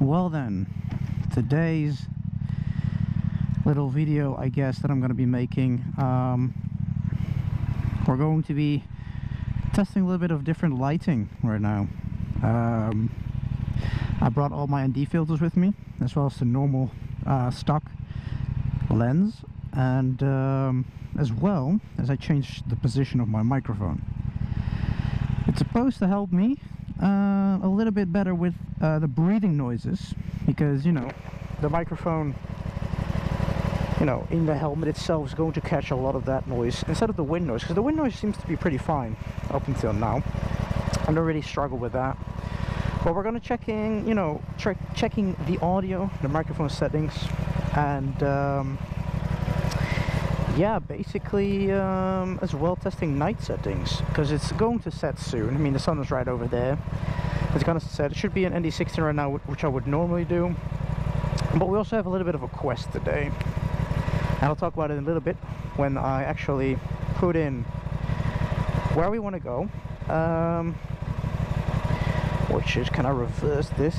Well then, today's little video, I guess, that I'm going to be making, we're going to be testing a little bit of different lighting right now. I brought all my ND filters with me, as well as the normal stock lens, and as well as I changed the position of my microphone. It's supposed to help me a little bit better with the breathing noises, because, you know, the microphone, you know, in the helmet itself is going to catch a lot of that noise instead of the wind noise, because the wind noise seems to be pretty fine up until now. I don't really struggle with that. But we're going to checking, you know, checking the audio, the microphone settings, and yeah, basically as well testing night settings, because it's going to set soon. I mean, the sun is right over there. It's going to set. It should be an ND16 right now, which I would normally do. But we also have a little bit of a quest today, and I'll talk about it in a little bit when I actually put in where we want to go. Which is, can I reverse this?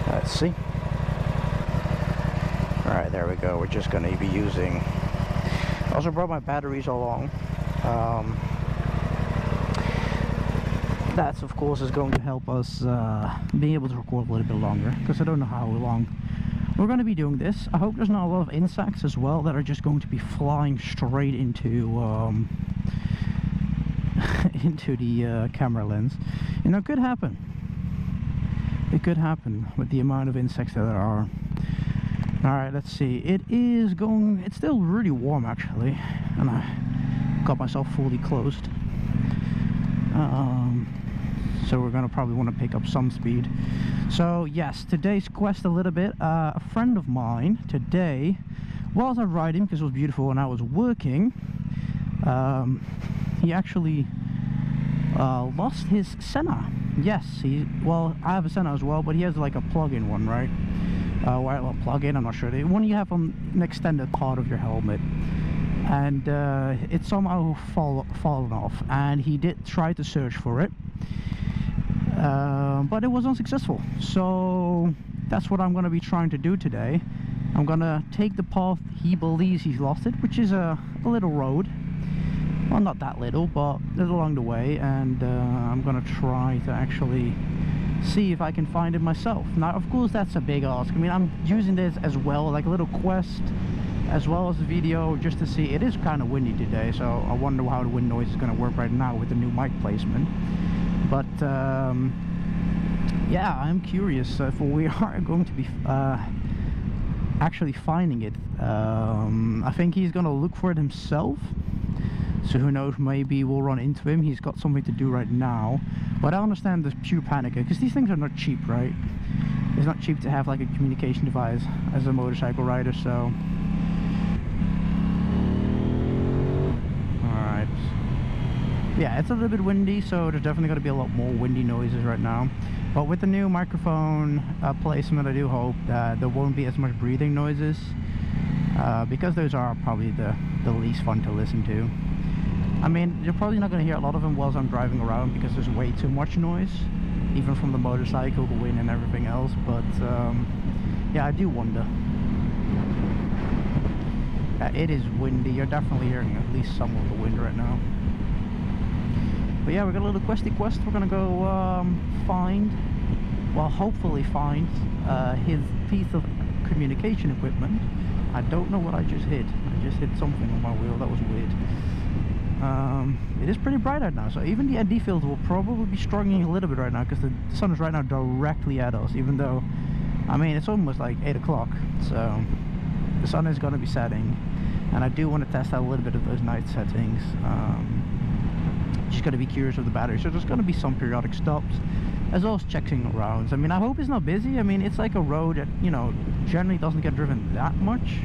Let's see. Alright, there we go. We're just going to be using... I also brought my batteries along. That, of course, is going to help us being able to record a little bit longer, because I don't know how long we're going to be doing this. I hope there's not a lot of insects as well that are just going to be flying straight into into the camera lens. You know, it could happen. It could happen with the amount of insects that there are. Alright, let's see. It's still really warm, actually, and I got myself fully closed. So we're gonna probably want to pick up some speed. So yes, today's quest a little bit. A friend of mine today, whilst I was riding, because it was beautiful and I was working, he actually lost his Senna. Yes, well, I have a Senna as well, but he has like a plug-in one, right? Well, plug-in, I'm not sure. The one you have on an extended part of your helmet. And it somehow fallen off, and he did try to search for it, but it was unsuccessful. So that's what I'm going to be trying to do today. I'm going to take the path he believes he's lost it, which is a little road. Well, not that little, but it's along the way, and I'm going to try to actually see if I can find it myself. Now, of course, that's a big ask. I mean, I'm using this as well, like a little quest, as well as a video, just to see. It is kind of windy today, so I wonder how the wind noise is going to work right now with the new mic placement. But yeah, I'm curious if we are going to be actually finding it. I think he's going to look for it himself, so who knows, maybe we'll run into him. He's got something to do right now, but I understand the pure panic, because these things are not cheap, right? It's not cheap to have like a communication device as a motorcycle rider. So alright, yeah, it's a little bit windy, so there's definitely going to be a lot more windy noises right now. But with the new microphone placement, I do hope that there won't be as much breathing noises, because those are probably the least fun to listen to. I mean, you're probably not going to hear a lot of them whilst I'm driving around, because there's way too much noise, even from the motorcycle, the wind and everything else. But yeah, I do wonder. It is windy. You're definitely hearing at least some of the wind right now. But yeah, we got a little questy quest. We're gonna go hopefully find his piece of communication equipment. I don't know what I just hit. I just hit something on my wheel. That was weird. It is pretty bright out now, so even the ND filter will probably be struggling a little bit right now, because the sun is right now directly at us, even though, I mean, it's almost like 8 o'clock, so the sun is going to be setting, and I do want to test out a little bit of those night settings. Just got to be curious of the battery, so there's going to be some periodic stops, as well as checking rounds. I mean, I hope it's not busy. I mean, it's like a road that, you know, generally doesn't get driven that much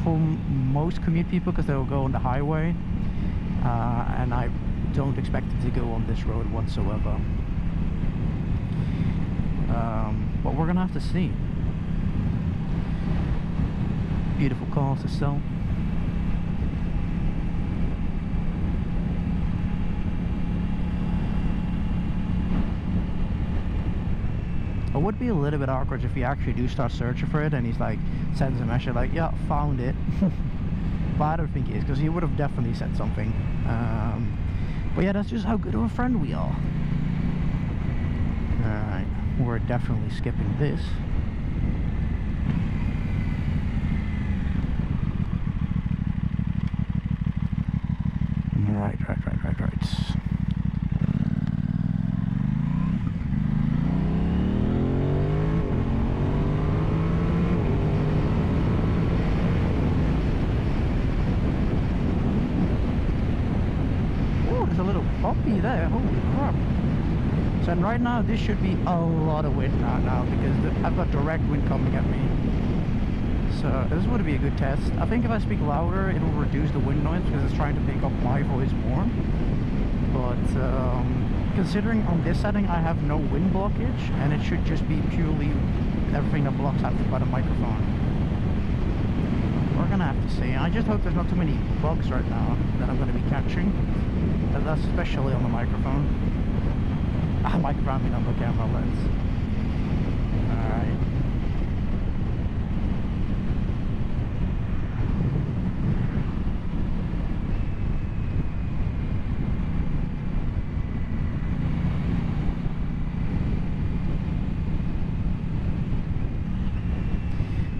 for most commute people, because they'll go on the highway. And I don't expect it to go on this road whatsoever. But we're gonna have to see. Beautiful cars to sell. would be a little bit awkward if you actually do start searching for it and he's like, sends a message like, yeah, found it. But I don't think he is, because he would have definitely said something. But yeah, that's just how good of a friend we are. Alright, we're definitely skipping this. Right. Oh, there's a little bumpy there. Holy crap. So and right now, this should be a lot of wind now because I've got direct wind coming at me. So this would be a good test. I think if I speak louder, it will reduce the wind noise because it's trying to pick up my voice more. But considering on this setting I have no wind blockage, and it should just be purely everything that blocks out by the microphone. We're gonna have to see. I just hope there's not too many bugs right now that I'm gonna be catching. That's especially on the microphone. Microphone, I mean on the camera lens. Alright.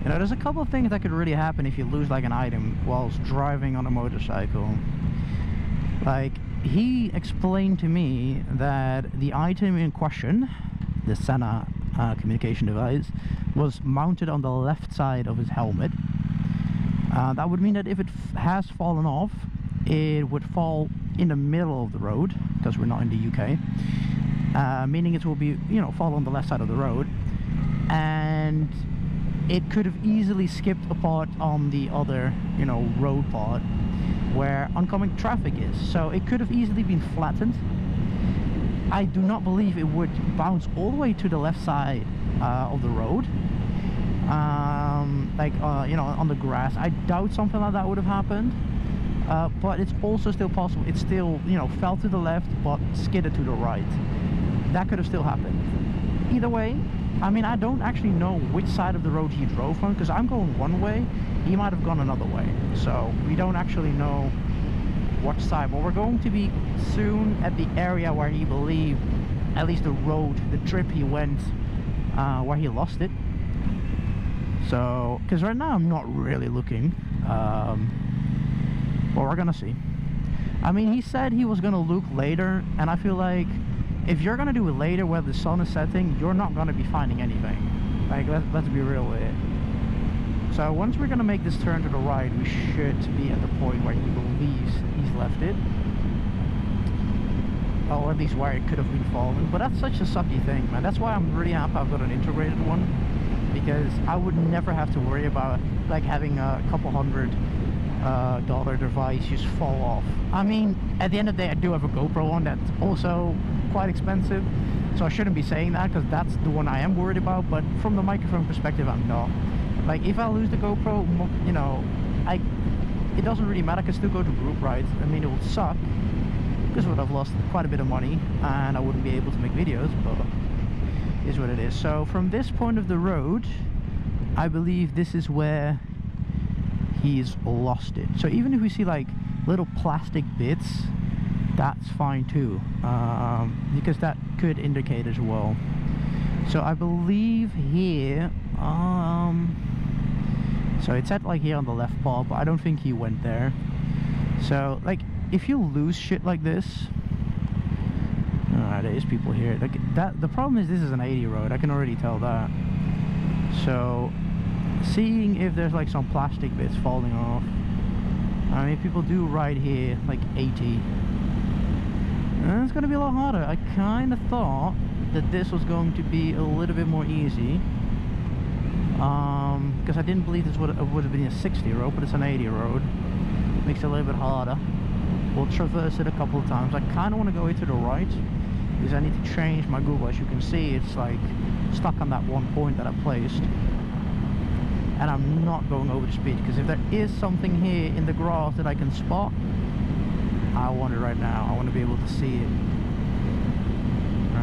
You know, there's a couple of things that could really happen if you lose like an item whilst driving on a motorcycle. Like, he explained to me that the item in question, the Sena communication device, was mounted on the left side of his helmet. That would mean that if it has fallen off, it would fall in the middle of the road, because we're not in the UK, meaning it will be, you know, fall on the left side of the road, and it could have easily skipped a part on the other, you know, road part where oncoming traffic is. So it could have easily been flattened. I do not believe it would bounce all the way to the left side of the road, you know, on the grass. I doubt something like that would have happened, but it's also still possible. It still, you know, fell to the left but skidded to the right. That could have still happened. Either way, I mean, I don't actually know which side of the road he drove from, because I'm going one way, he might have gone another way. So we don't actually know what side, but we're going to be soon at the area where he believed, at least the road, the trip he went, where he lost it. So, because right now I'm not really looking, but we're gonna see. I mean, he said he was gonna look later, and I feel like if you're gonna do it later where the sun is setting, you're not gonna be finding anything. Like, let's be real with it. So once we're gonna make this turn to the right, we should be at the point where he believes he's left it, or at least where it could have been fallen. But that's such a sucky thing, man. That's why I'm really happy I've got an integrated one, because I would never have to worry about like having a couple $100 device just fall off. I mean, at the end of the day, I do have a GoPro one that's also quite expensive, so I shouldn't be saying that, because that's the one I am worried about. But from the microphone perspective, I'm not. Like, if I lose the GoPro, you know, it doesn't really matter. I can still go to group rides. I mean, it would suck because I would have lost quite a bit of money and I wouldn't be able to make videos, but it is what it is. So from this point of the road, I believe this is where he's lost it. So even if we see like little plastic bits, that's fine too, because that could indicate as well. So I believe here, so it's at like here on the left part, but I don't think he went there. So like, if you lose shit like this, there is people here. Like that, the problem is this is an 80 road. I can already tell that. So seeing if there's like some plastic bits falling off. I mean, people do ride here like 80. And it's gonna be a lot harder. I kind of thought that this was going to be a little bit more easy, because I didn't believe this would have been a 60 road, but it's an 80 road. Makes it a little bit harder. We'll traverse it a couple of times. I kind of want to go here to the right, because I need to change my Google. As you can see, it's like stuck on that one point that I placed, and I'm not going over the speed, because if there is something here in the grass that I can spot, I want it right now. I want to be able to see it.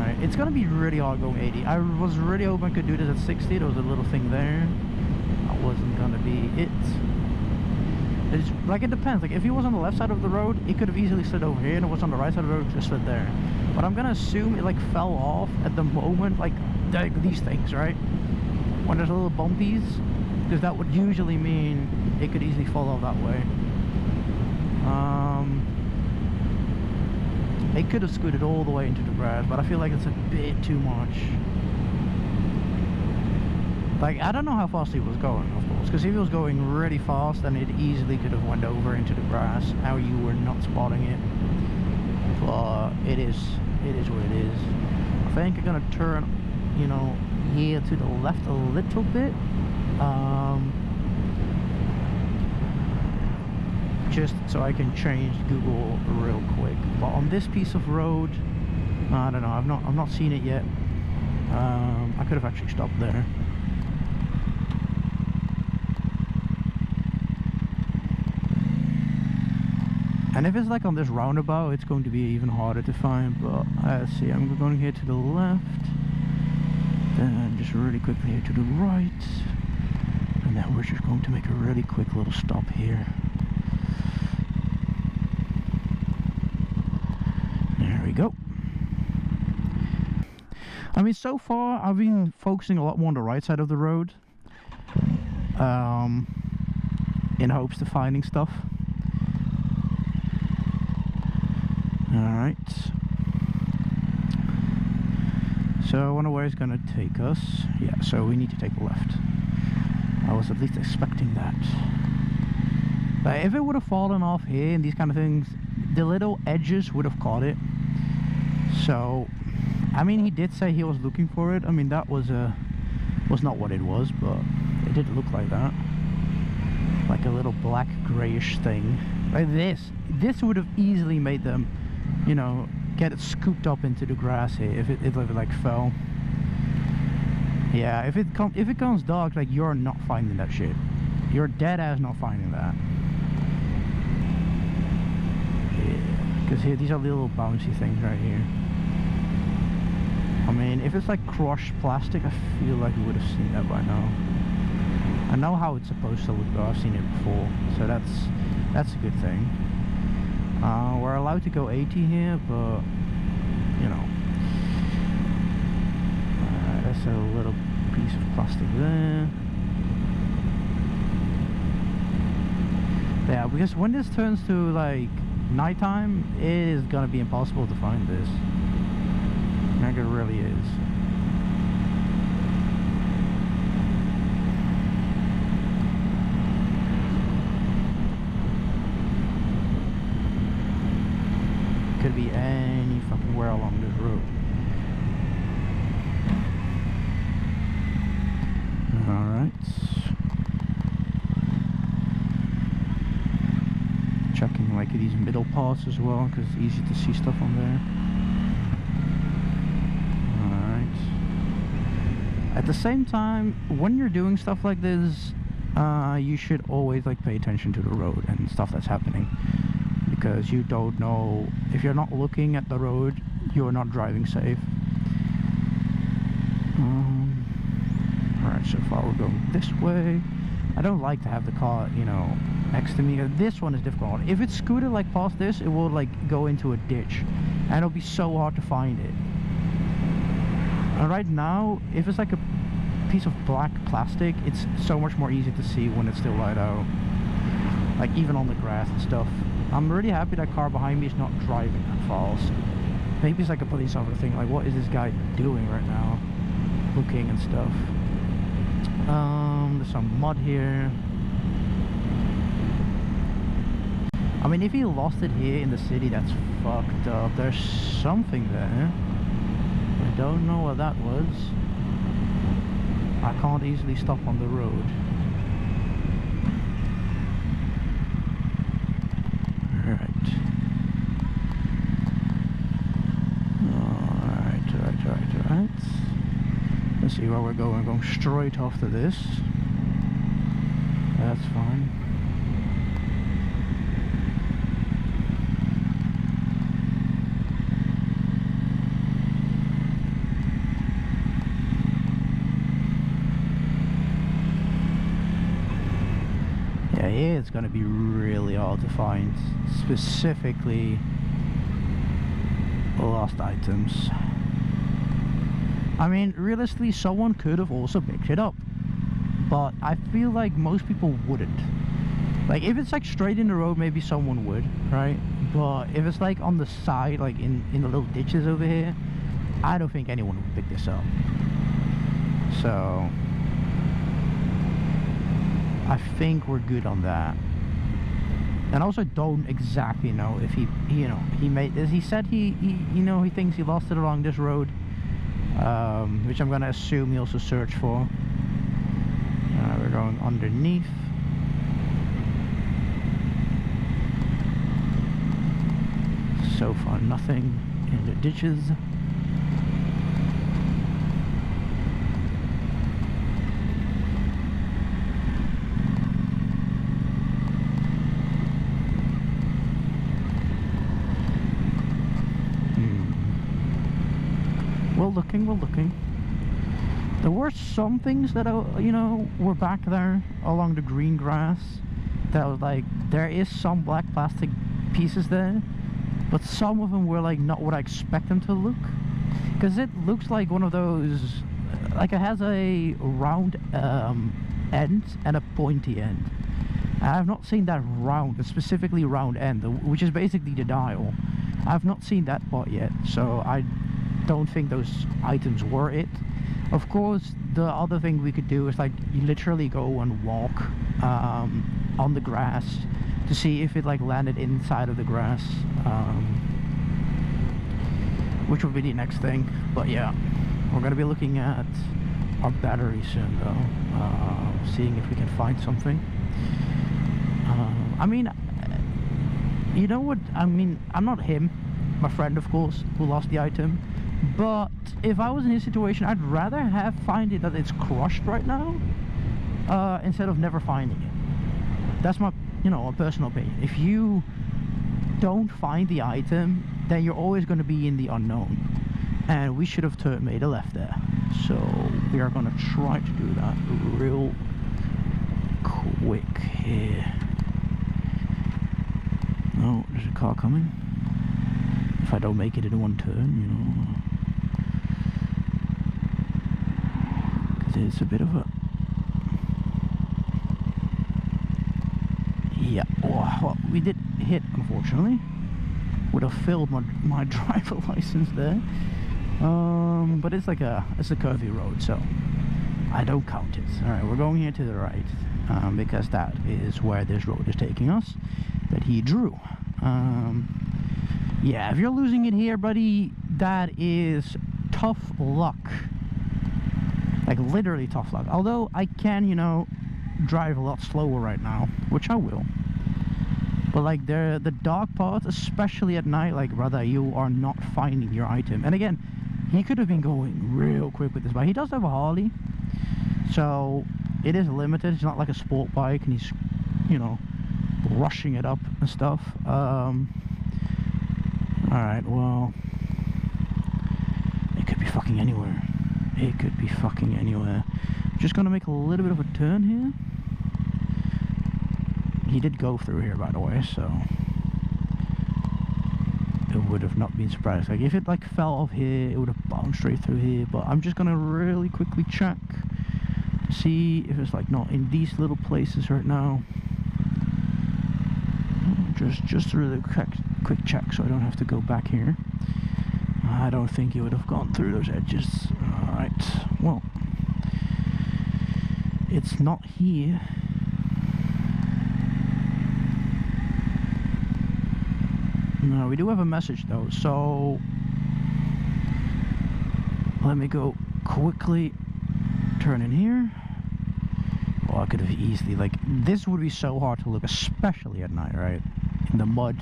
Alright, it's gonna be really hard going 80. I was really hoping I could do this at 60. There was a little thing there. That wasn't gonna be it. It's like, it depends. Like, if he was on the left side of the road, he could have easily slid over here, and it was on the right side of the road, just slid there. But I'm gonna assume it like fell off at the moment, like these things, right? When there's a little bumpies, because that would usually mean it could easily fall off that way. It could have scooted all the way into the grass, but I feel like it's a bit too much. Like, I don't know how fast he was going, of course, because if he was going really fast, then it easily could have went over into the grass. How you were not spotting it. But it is what it is. I think I'm gonna turn, you know, here to the left a little bit. Just so I can change Google real quick. But on this piece of road, I don't know. I've not seen it yet. I could have actually stopped there. And if it's like on this roundabout, it's going to be even harder to find. But let's see. I'm going here to the left, then just really quickly here to the right, and then we're just going to make a really quick little stop here. There we go. I mean, so far I've been focusing a lot more on the right side of the road, in hopes of finding stuff. Alright. So I wonder where it's gonna take us. Yeah, so we need to take a left. I was at least expecting that. But if it would have fallen off here and these kind of things, the little edges would have caught it. So, I mean, he did say he was looking for it. I mean, that was not what it was, but it did look like that. Like a little black grayish thing. Like this would have easily made them, you know, get it scooped up into the grass here if it like fell. Yeah, if it comes dark, like, you're not finding that shit. You're dead ass not finding that. Yeah, because here, these are little bouncy things right here. I mean, if it's like crushed plastic, I feel like we would have seen that by now. I know how it's supposed to look though. I've seen it before, so that's a good thing. We're allowed to go 80 here, but you know, there's a little piece of plastic there. Yeah, because when this turns to like nighttime, it is gonna be impossible to find this. Like, it really is. Could be any fucking where along this road. Alright. Checking like these middle parts as well, because it's easy to see stuff on there. Alright. At the same time, when you're doing stuff like this, you should always like pay attention to the road and stuff that's happening. Because you don't know, if you're not looking at the road, you're not driving safe. Alright, so far we're going this way. I don't like to have the car, you know, next to me. This one is difficult. If it's scooted like past this, it will like go into a ditch, and it'll be so hard to find it. And right now, if it's like a piece of black plastic, it's so much more easy to see when it's still light out. Like even on the grass and stuff. I'm really happy that car behind me is not driving that fast. Maybe it's like a police officer thing, like what is this guy doing right now? Looking and stuff. There's some mud here. I mean, if he lost it here in the city, that's fucked up. There's something there. I don't know what that was. I can't easily stop on the road. Alright. Let's see where we're going. We're going straight after this. That's fine. it's gonna be really hard to find, specifically lost items. I mean, realistically, someone could have also picked it up, but I feel like most people wouldn't. Like, if it's like straight in the road, maybe someone would, right? But if it's like on the side, like in the little ditches over here, I don't think anyone would pick this up. So I think we're good on that. And I also don't exactly know if he made this. He said he thinks he lost it along this road, which I'm gonna assume he also searched for. We're going underneath. So far, nothing in the ditches. We're looking. There were some things that were back there along the green grass that was like, there is some black plastic pieces there, but some of them were like not what I expect them to look, because it looks like one of those, like it has a round end and a pointy end. I have not seen that round, specifically round end, which is basically the dial. I've not seen that part yet, so I don't think those items were it. Of course, the other thing we could do is like you literally go and walk on the grass to see if it like landed inside of the grass, which will be the next thing. But yeah, we're gonna be looking at our battery soon though, seeing if we can find something. I mean, you know what, I mean, I'm not him, my friend of course, who lost the item, but if I was in his situation, I'd rather find it that it's crushed right now, instead of never finding it. That's my, a personal opinion. If you don't find the item, then you're always going to be in the unknown, and we should have made a left there. So we are going to try to do that real quick here. Oh, there's a car coming. If I don't make it in one turn, because it's a bit of a... Yeah, well, we did hit, unfortunately. Would have failed my driver license there. But it's like it's a curvy road, so I don't count it. Alright, we're going here to the right, because that is where this road is taking us, that he drew. Yeah, if you're losing it here, buddy, that is tough luck. Like, literally tough luck. Although I can, drive a lot slower right now, which I will. But like the dark parts, especially at night, like, brother, you are not finding your item. And again, he could have been going real quick with this bike. He does have a Harley, so it is limited. It's not like a sport bike, and he's, rushing it up and stuff. Alright, well, it could be fucking anywhere. It could be fucking anywhere. Just gonna make a little bit of a turn here. He did go through here, by the way, so it would have not been surprised. Like, if it like fell off here, it would have bounced straight through here. But I'm just gonna really quickly check to see if it's like not in these little places right now. Just through the quick check, so I don't have to go back here. I don't think it would have gone through those edges. Alright, well, it's not here. No, we do have a message though, so let me go quickly turn in here. Oh, I could have easily, like, this would be so hard to look, especially at night, right? In the mud.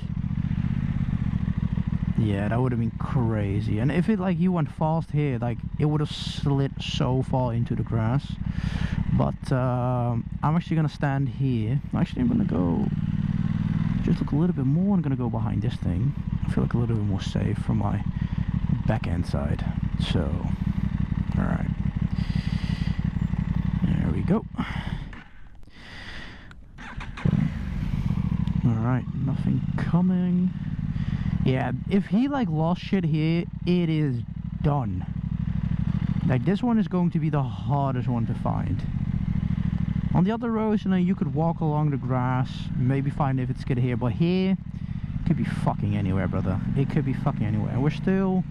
Yeah, that would have been crazy. And if it, like, you went fast here, like, it would have slid so far into the grass. But I'm actually gonna stand here. Actually, I'm gonna go just look a little bit more. I'm gonna go behind this thing. I feel like a little bit more safe from my back end side. So, alright, there we go. Alright, nothing coming. Yeah, if he like lost shit here, it is done. Like, this one is going to be the hardest one to find. On the other roads, you know, you could walk along the grass, maybe find if it's good here, but here, it could be fucking anywhere, brother. It could be fucking anywhere. And we're still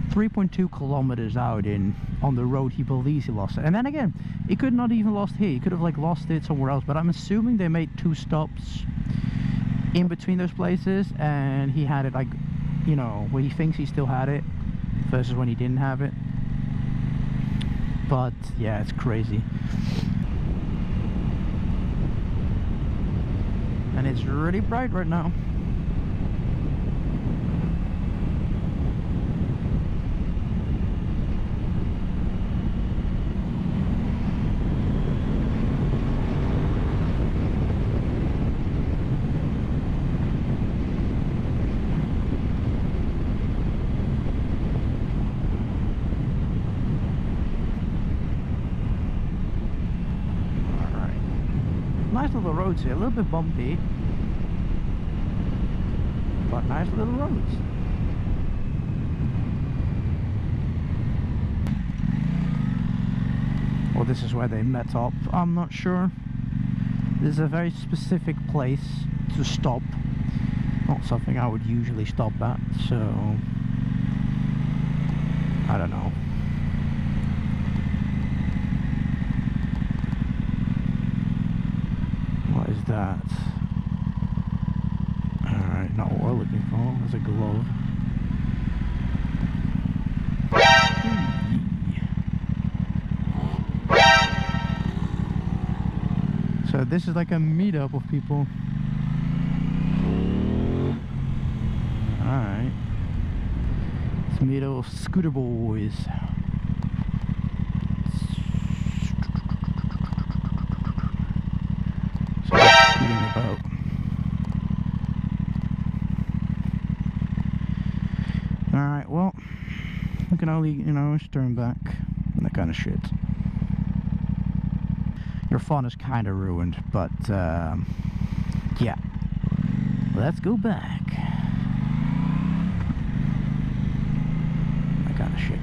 3.2 kilometers out on the road he believes he lost it. And then again, he could not even lost here. He could have like lost it somewhere else, but I'm assuming they made 2 stops in between those places, and he had it like, you know, where he thinks he still had it versus when he didn't have it. But yeah, it's crazy. And it's really bright right now. Nice little roads here, a little bit bumpy, but nice little roads. Well, this is where they met up. I'm not sure. This is a very specific place to stop. Not something I would usually stop at, so I don't know. What is that? Alright, not what we're looking for. There's a glove. So this is like a meetup of people. Alright. It's a meetup of scooter boys. About. Alright, well, we can only, you know, turn back and that kind of shit. Your fun is kind of ruined, but yeah, let's go back. That kind of shit.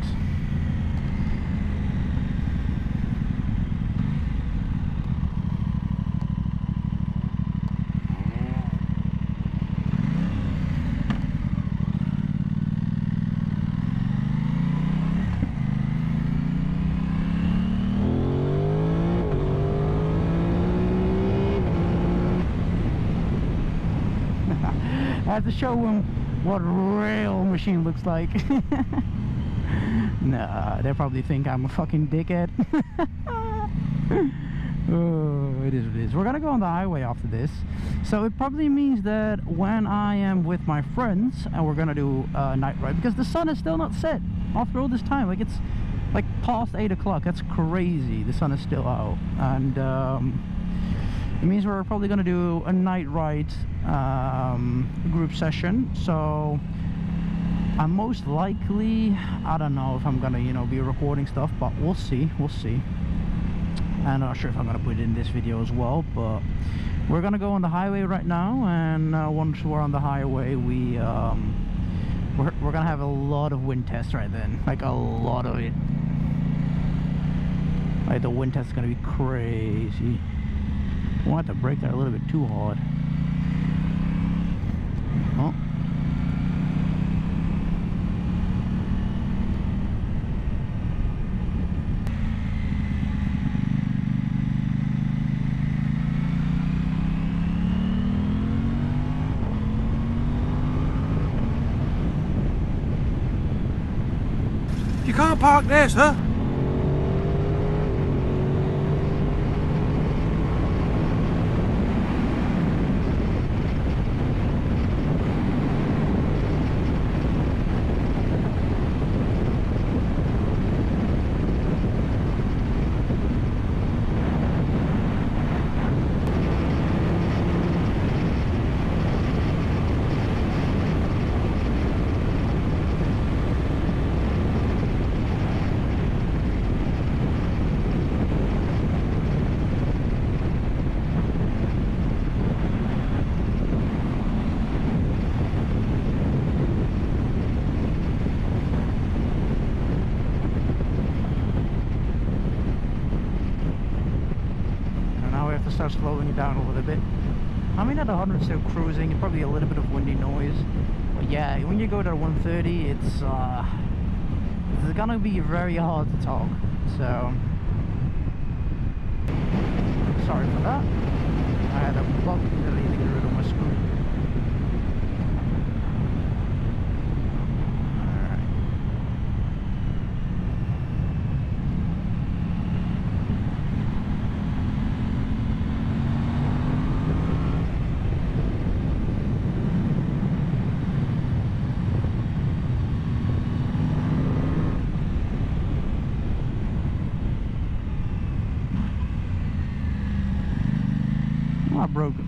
I have to show them what a real machine looks like. Nah, they probably think I'm a fucking dickhead. Oh, it is what it is. We're gonna go on the highway after this, so it probably means that when I am with my friends and we're gonna do a night ride, because the sun is still not set after all this time. Like, it's like past 8 o'clock. That's crazy. The sun is still out, and it means we're probably gonna do a night ride group session. So I'm most likely, I don't know if I'm gonna, you know, be recording stuff, but we'll see. I'm not sure if I'm gonna put it in this video as well, but we're gonna go on the highway right now, and once we're on the highway, we're gonna have a lot of wind tests right then, like a lot of it. Like, the wind test is gonna be crazy. I want to brake there a little bit too hard. Oh. You can't park there, sir. start slowing it down a little bit. I mean, at 100 still cruising, probably a little bit of windy noise. But yeah, when you go to 130, it's gonna be very hard to talk. So sorry for that. I had a bug really to get rid of my screw.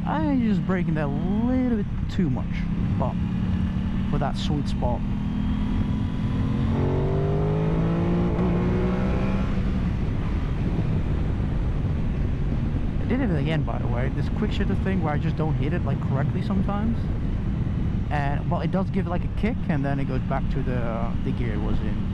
I'm just breaking that a little bit too much, but for that sweet spot. I did it again, by the way, this quick shifter thing where I just don't hit it like correctly sometimes, and well, it does give like a kick and then it goes back to the gear it was in.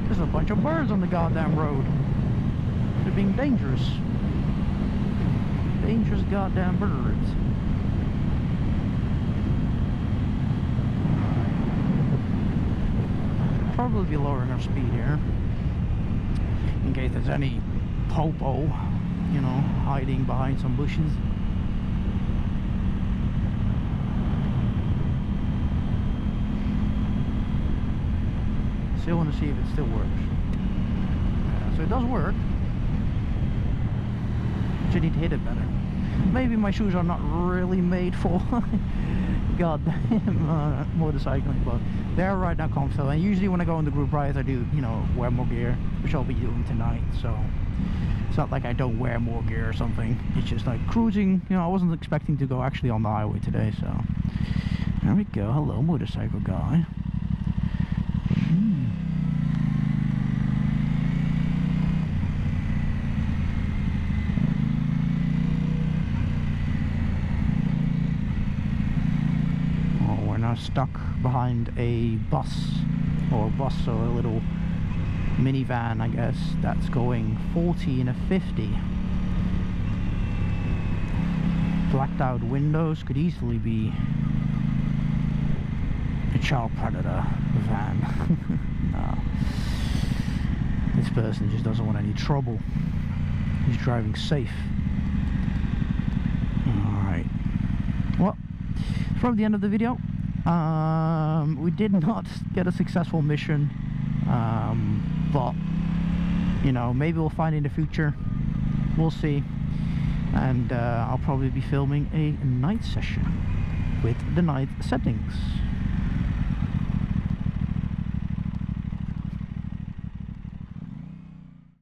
There's a bunch of birds on the goddamn road. They're being dangerous. Dangerous goddamn birds. Probably be lowering our speed here, in case there's any popo, you know, hiding behind some bushes. Still want to see if it still works. Yeah, so it does work. Just need to hit it better. Maybe my shoes are not really made for goddamn motorcycling, but they're right now comfortable. And usually when I go on the group rides, I do, you know, wear more gear, which I'll be doing tonight. So it's not like I don't wear more gear or something. It's just like cruising. You know, I wasn't expecting to go actually on the highway today. So there we go. Hello, motorcycle guy. Stuck behind a bus, or a little minivan, I guess, that's going 40 and a 50. Blacked out windows, could easily be a child predator van. No. This person just doesn't want any trouble. He's driving safe. Alright. Well, it's probably the end of the video. We did not get a successful mission, but you know, maybe we'll find in the future. We'll see. And I'll probably be filming a night session with the night settings.